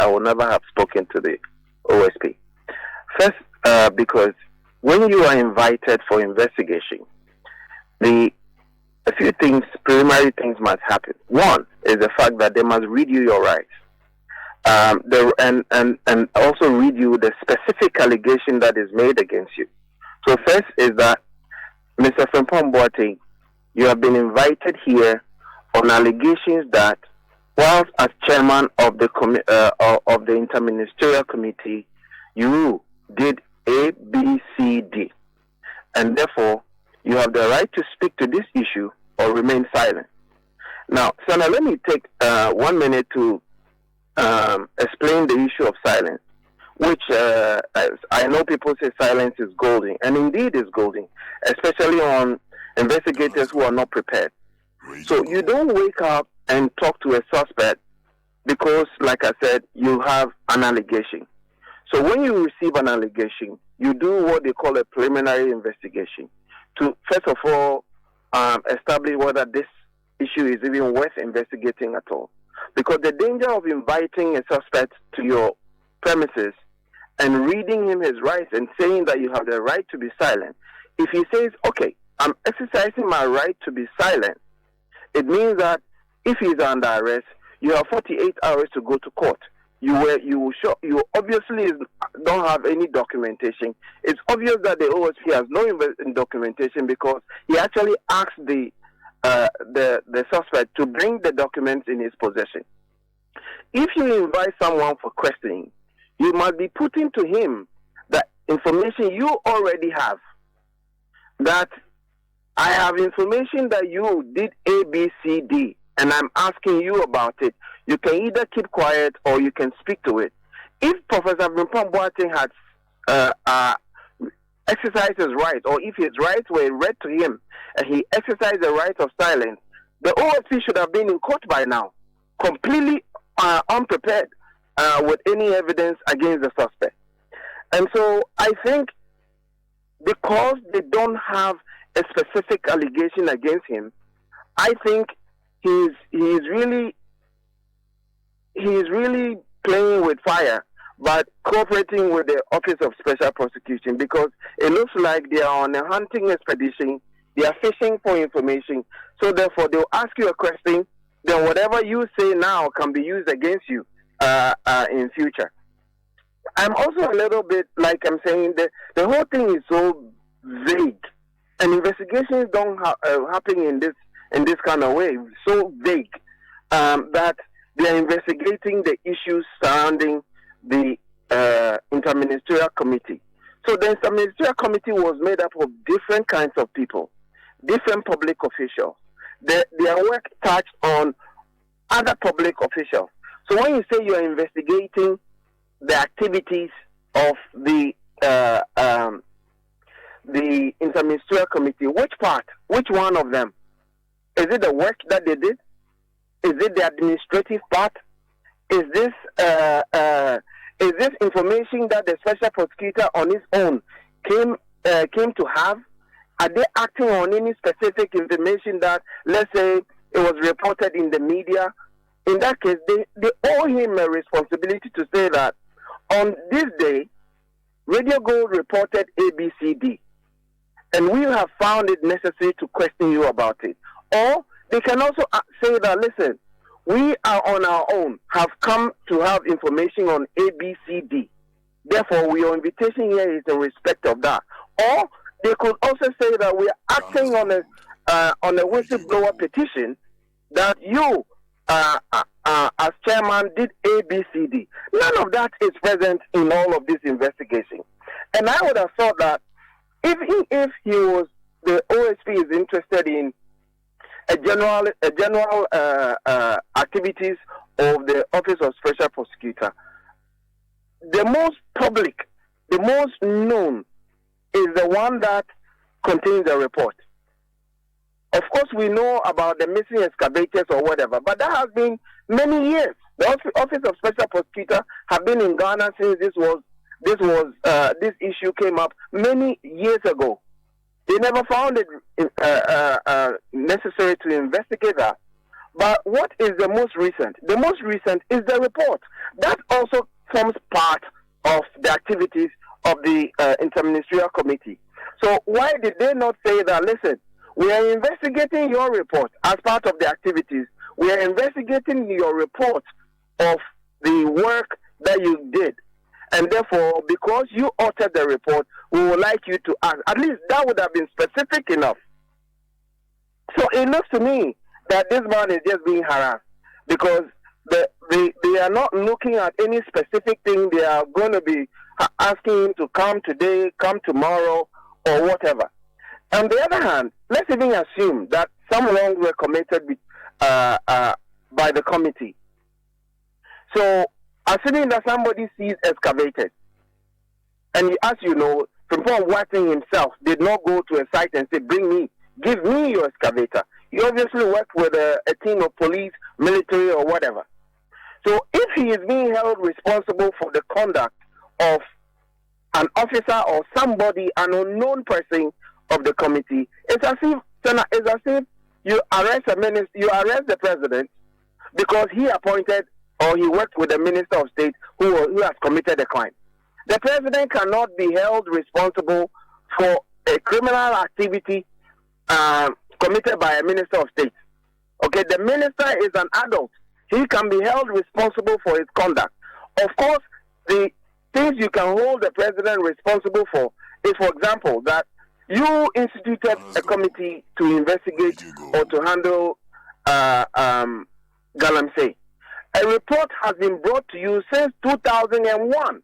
I would never have spoken to the OSP. First, because when you are invited for investigation, a few things, preliminary things must happen. One is the fact that they must read you your rights, and also read you the specific allegation that is made against you. So first is that, Mr. Frimpong Boateng, you have been invited here on allegations that, whilst as chairman of the interministerial committee, you did A, B, C, D, and therefore you have the right to speak to this issue or remain silent. Now, Sana, let me take 1 minute to explain the issue of silence, which I know people say silence is golden, and indeed is golden, especially on investigators who are not prepared. So you don't wake up and talk to a suspect because, like I said, you have an allegation. So when you receive an allegation, you do what they call a preliminary investigation to, first of all, establish whether this issue is even worth investigating at all. Because the danger of inviting a suspect to your premises and reading him his rights and saying that you have the right to be silent, if he says, okay, I'm exercising my right to be silent, it means that if he's under arrest, you have 48 hours to go to court. You obviously don't have any documentation. It's obvious that the OSP has no documentation because he actually asked the suspect to bring the documents in his possession. If you invite someone for questioning, you must be putting to him the information you already have. That I have information that you did A, B, C, D, and I'm asking you about it. You can either keep quiet or you can speak to it. If Professor Frimpong Boateng had exercised his rights, or if his rights were read to him and he exercised the right of silence, the OSP should have been in court by now, completely unprepared with any evidence against the suspect. And so I think because they don't have a specific allegation against him, I think he's really playing with fire, but cooperating with the Office of Special Prosecution, because it looks like they are on a hunting expedition. They are fishing for information. So therefore, they'll ask you a question. Then whatever you say now can be used against you in future. I'm also a little bit, like I'm saying, the whole thing is so vague, and investigations don't happen in this kind of way. So vague that they are investigating the issues surrounding the interministerial committee. So the interministerial committee was made up of different kinds of people, different public officials. Their work touched on other public officials. So when you say you are investigating the activities of the interministerial committee, which part? Which one of them? Is it the work that they did? Is it the administrative part? Is this information that the special prosecutor on his own came to have? Are they acting on any specific information that, let's say, it was reported in the media? In that case, they owe him a responsibility to say that on this day, Radio Gold reported ABCD, and we have found it necessary to question you about it. Or they can also say that, listen, we are on our own, have come to have information on ABCD. Therefore, your invitation here is in respect of that. Or they could also say that we are acting on a whistleblower petition that you, as chairman, did ABCD. None of that is present in all of this investigation. And I would have thought that if the OSP is interested in a general activities of the Office of Special Prosecutor, the most public, the most known, is the one that contains the report. Of course, we know about the missing excavators or whatever, but that has been many years. The Office of Special Prosecutor have been in Ghana since this issue came up many years ago. They never found it necessary to investigate that. But what is the most recent? The most recent is the report. That also forms part of the activities of the Interministerial Committee. So why did they not say that, listen, we are investigating your report as part of the activities. We are investigating your report of the work that you did. And therefore, because you authored the report, we would like you to act. At least that would have been specific enough. So it looks to me that this man is just being harassed because they are not looking at any specific thing. They are going to be asking him to come today, come tomorrow, or whatever. On the other hand, let's even assume that some wrongs were committed by the committee. So, assuming that somebody sees excavated, and as you know, Frimpong Boateng himself did not go to a site and say, give me your excavator. He obviously worked with a team of police, military, or whatever. So if he is being held responsible for the conduct of an officer or somebody, an unknown person of the committee, it's as if you arrest a minister, you arrest the president because he appointed or he worked with a minister of state who has committed a crime. The president cannot be held responsible for a criminal activity committed by a minister of state. Okay, the minister is an adult. He can be held responsible for his conduct. Of course, the things you can hold the president responsible for is, for example, that you instituted a committee to investigate or to handle Galamsey. A report has been brought to you since 2001.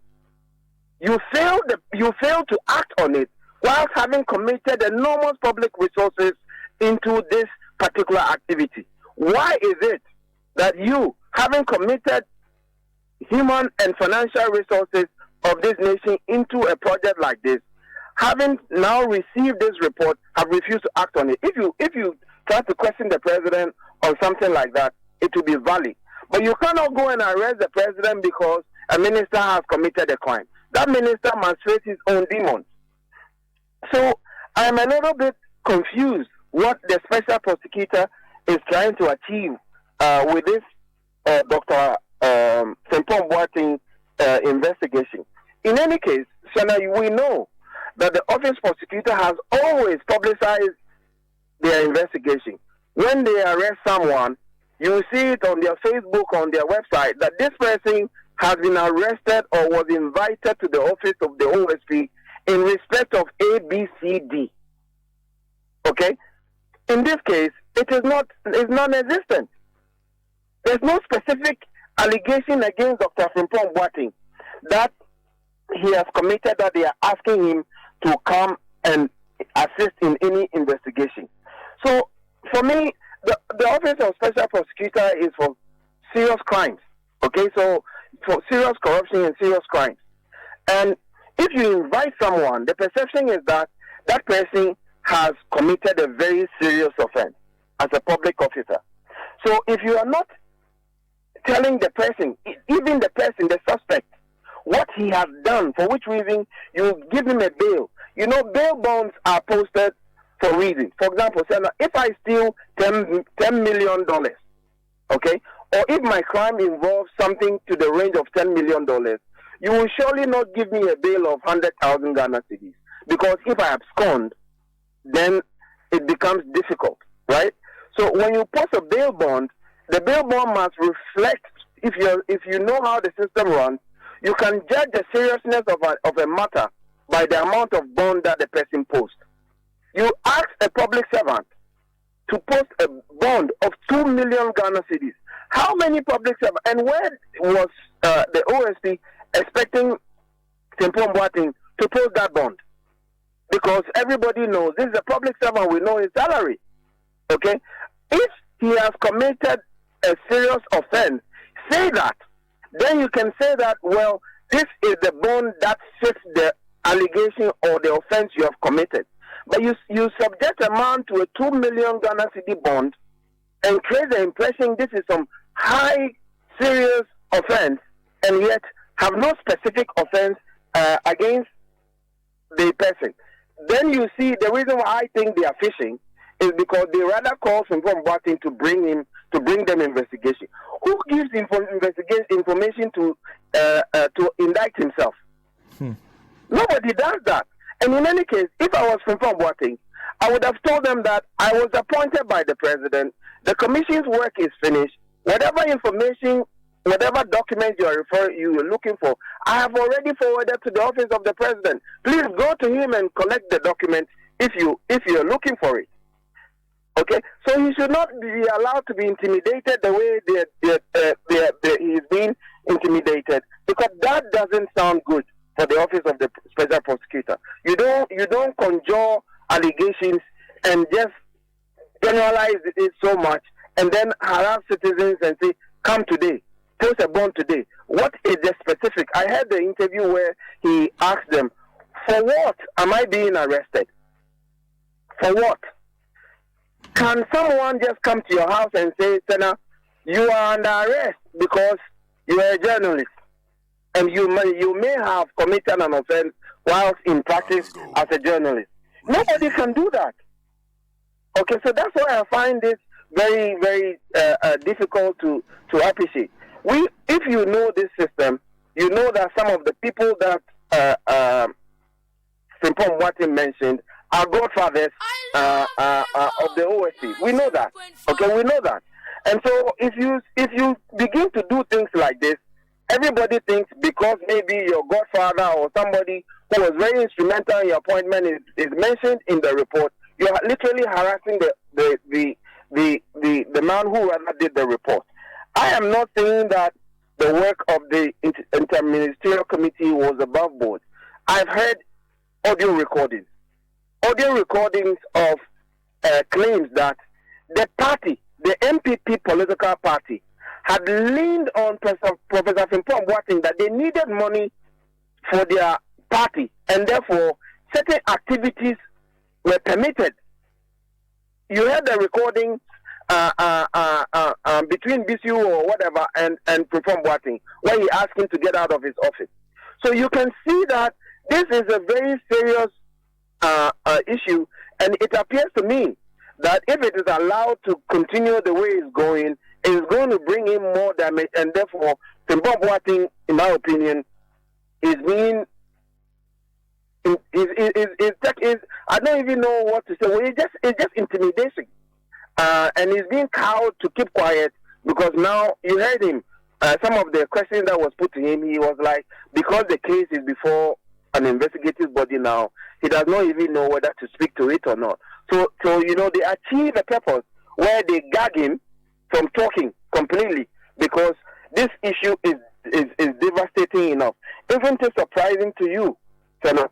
You failed to act on it whilst having committed enormous public resources into this particular activity. Why is it that you, having committed human and financial resources of this nation into a project like this, having now received this report, have refused to act on it? If you try to question the president on something like that, it will be valid. But you cannot go and arrest the president because a minister has committed a crime. That minister must face his own demons. So I'm a little bit confused what the special prosecutor is trying to achieve with this Dr. Frimpong Boateng investigation. In any case, Shana, we know that the office prosecutor has always publicized their investigation. When they arrest someone, you see it on their Facebook, on their website, that this person has been arrested or was invited to the office of the OSP in respect of A, B, C, D. Okay? In this case, it's non-existent. There's no specific allegation against Dr. Frimpong Boateng that he has committed, that they are asking him to come and assist in any investigation. So, for me, the Office of Special Prosecutor is for serious crimes. Okay, so for serious corruption and serious crimes. And if you invite someone, the perception is that that person has committed a very serious offense as a public officer. So if you are not telling the person, even the person, the suspect, what he has done, for which reason you give him a bail. You know, bail bonds are posted for reasons. For example, if I steal $10 million, okay, or if my crime involves something to the range of $10 million, you will surely not give me a bail of 100,000 Ghana cedis. Because if I abscond, then it becomes difficult, right? So when you post a bail bond, the bail bond must reflect, if you know how the system runs, you can judge the seriousness of a matter by the amount of bond that the person posts. You ask a public servant to post a bond of 2 million Ghana cedis. How many public servants, and where was the OSP expecting Frimpong Boateng to post that bond? Because everybody knows this is a public servant, we know his salary. Okay? If he has committed a serious offense, say that. Then you can say that, well, this is the bond that fits the allegation or the offense you have committed. But you subject a man to a 2 million Ghana cedi bond and create the impression this is some high, serious offense, and yet have no specific offense against the person. Then you see the reason why I think they are fishing is because they rather call Frimpong Boateng to bring him to bring them investigation. Who gives information to indict himself? Nobody does that. And in any case, if I was Frimpong Boateng, I would have told them that I was appointed by the president. The commission's work is finished. Whatever information, whatever documents you're looking for, I have already forwarded to the office of the president. Please go to him and collect the documents if you're looking for it. Okay, so he should not be allowed to be intimidated the way he's being intimidated, because that doesn't sound good for the office of the special prosecutor. You don't conjure allegations and just generalize it so much, and then harass citizens and say, "Come today, post a bond today." What is the specific? I heard the interview where he asked them, "For what am I being arrested? For what?" Can someone just come to your house and say, "Senna, you are under arrest because you are a journalist, and you may have committed an offense whilst in practice as a journalist"? Nobody can do that. Okay, so that's why I find this very, very difficult to appreciate. If you know this system, you know that some of the people that Frimpong Boateng mentioned are godfathers of the OSC. We know that. Okay, we know that. And so if you begin to do things like this, everybody thinks because maybe your godfather or somebody who was very instrumental in your appointment is mentioned in the report, you are literally harassing the man who rather did the report. I am not saying that the work of the interministerial committee was above board. I've heard audio recordings of claims that the party, the MPP political party, had leaned on Professor Frimpong Boateng that they needed money for their party, and therefore certain activities were permitted. You heard the recording between BCU or whatever and Frimpong Boateng, where he asked him to get out of his office. So you can see that this is a very serious issue, and it appears to me that if it is allowed to continue the way it's going to bring in more damage, and therefore Frimpong Boateng, in my opinion, is being I don't even know what to say. Well, it's just intimidation, and he's being cowed to keep quiet, because now you heard him. Some of the questions that was put to him, he was like, because the case is before an investigative body now, he does not even know whether to speak to it or not. So they achieve a purpose where they gag him from talking completely, because this issue is devastating enough. Isn't it surprising to you, Senna?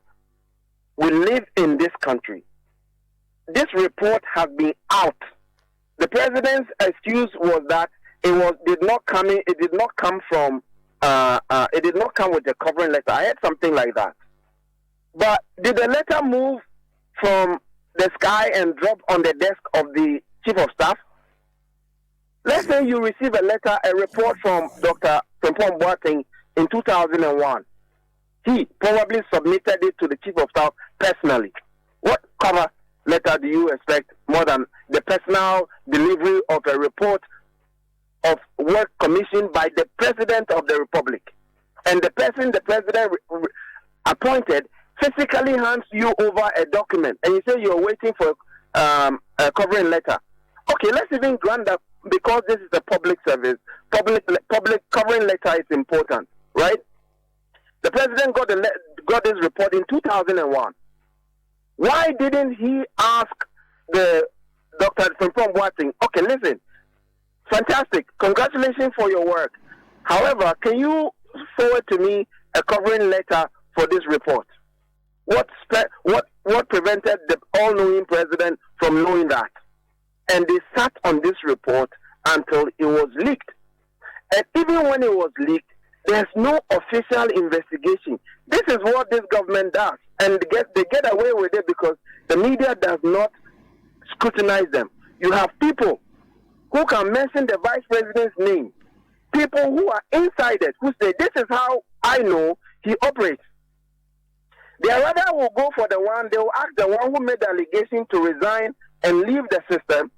We live in this country. This report has been out. The president's excuse was that it did not come with a covering letter. I heard something like that. But did the letter move from the sky and drop on the desk of the chief of staff? Let's say you receive a report from Dr. Frimpong Boateng in 2001. He probably submitted it to the chief of staff personally. What cover letter do you expect more than the personal delivery of a report of work commissioned by the President of the Republic? And the person the President appointed physically hands you over a document, and you say you're waiting for a covering letter. Okay, let's even grant that because this is a public service, public covering letter is important, right? The President got this report in 2001. Why didn't he ask the Dr. Frimpong Boateng, okay, listen, fantastic, congratulations for your work. However, can you forward to me a covering letter for this report? What prevented the all-knowing president from knowing that? And they sat on this report until it was leaked. And even when it was leaked, there's no official investigation. This is what this government does. And they get away with it because the media does not scrutinize them. You have people who can mention the vice president's name. People who are insiders who say, this is how I know he operates. They rather will go for they will ask the one who made the allegation to resign and leave the system,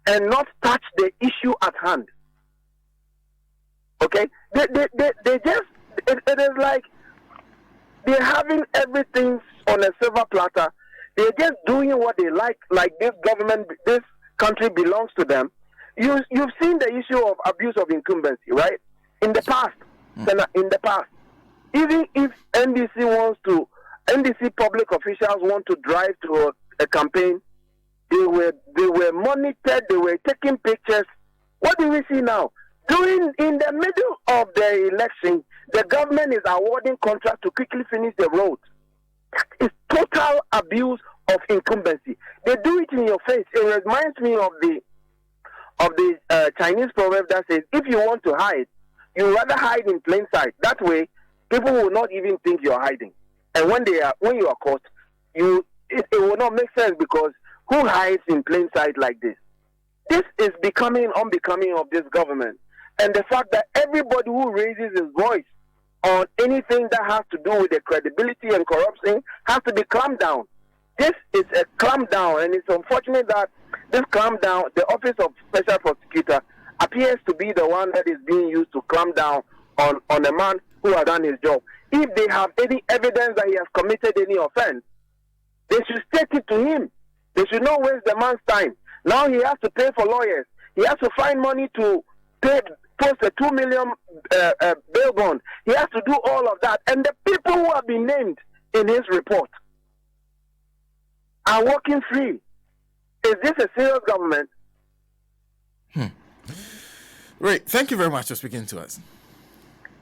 and not touch the issue at hand. Okay? They just, it is like they're having everything on a silver platter. They're just doing what they like this government, this country belongs to them. You've seen the issue of abuse of incumbency, right? In the past, in the past, even if NDC public officials want to drive to a campaign, they were monitored, they were taking pictures. What do we see now? In the middle of the election, the government is awarding contracts to quickly finish the road. That is total abuse of incumbency. They do it in your face. It reminds me of the Chinese proverb that says, if you want to hide, you rather hide in plain sight. That way, people will not even think you're hiding. And when you are caught, it will not make sense, because who hides in plain sight like this? This is becoming unbecoming of this government. And the fact that everybody who raises his voice on anything that has to do with the credibility and corruption has to be clamped down. This is a clamp down, and it's unfortunate that this clamp down, the Office of Special Prosecutor, appears to be the one that is being used to clamp down on a man who has done his job. If they have any evidence that he has committed any offense, they should state it to him. They should not waste the man's time. Now he has to pay for lawyers. He has to find money to post a 2 million bail bond. He has to do all of that. And the people who have been named in his report are walking free. Is this a serious government? Right. Thank you very much for speaking to us.